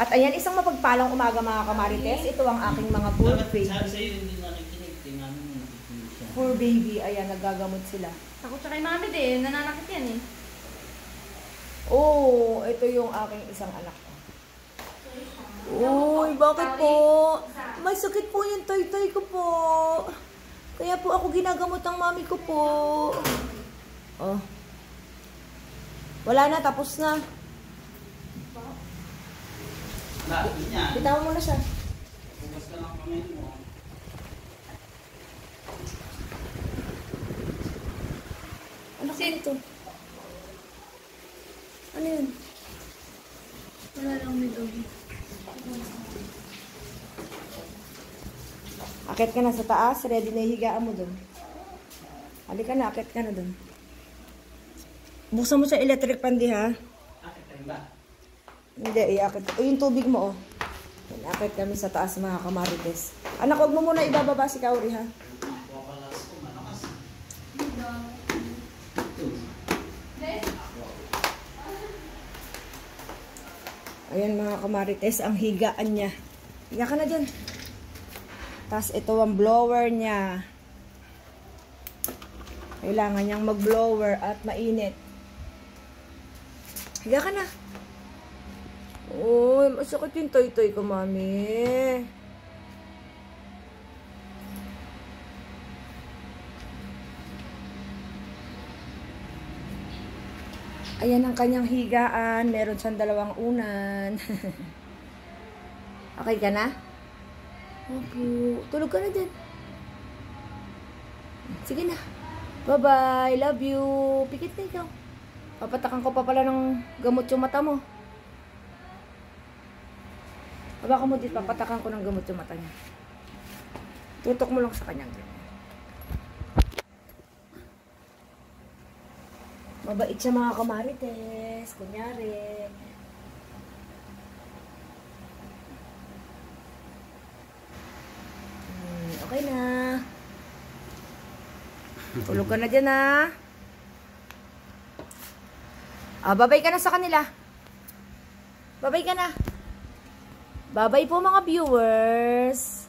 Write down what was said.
At ayan, isang mapagpalang umaga mga kamarites. Ito ang aking mga poor baby. Poor baby. Ayan, nagagamot sila. Takot siya kay mami din. Nananakit yan eh. Oh, ito yung aking isang anak ko. Uy, bakit po? May sakit po yung toy-toy ko po. Kaya po ako ginagamot ang mami ko po. Oh. Wala na, tapos na. Bitawan mo na siya. Bukas ka lang kamay mo. Ano ka ito? Ano yun? Wala lang may dogi. Akit ka na sa taas, ready na higaan mo dun. Halika na, akit ka na dun. Buksan mo sa electric pan di ha? Akit ka rin ba? Hindi, iakit. O yung tubig mo oh. Akit kami sa taas mga kamarites. Anak, huwag mo muna ibababa si Kauri ha? Ayan mga kamarites, ang higaan niya. Higa ka na dyan. Tapos ito ang blower niya. Kailangan niyang mag-blower at mainit. Higa ka na. Uy, masakit yung toy-toy ko, mami. Ayan ang kanyang higaan. Meron siyang 2 unan. Okay ka na? Opo. Tulog ka na dyan. Sige na. Bye-bye. Love you. Pikit na ikaw. Papatakan ko pa pala ng gamot yung mata mo. Baka mo dito, papatakan ko ng gamot yung mata niya. Tutok mo lang sa kanyang ganyan. Mabait siya mga kamarites. Kunyari. Okay na. Tulog ka na dyan ha. Babay ka na sa kanila. Babay ka na. Babay po mga viewers.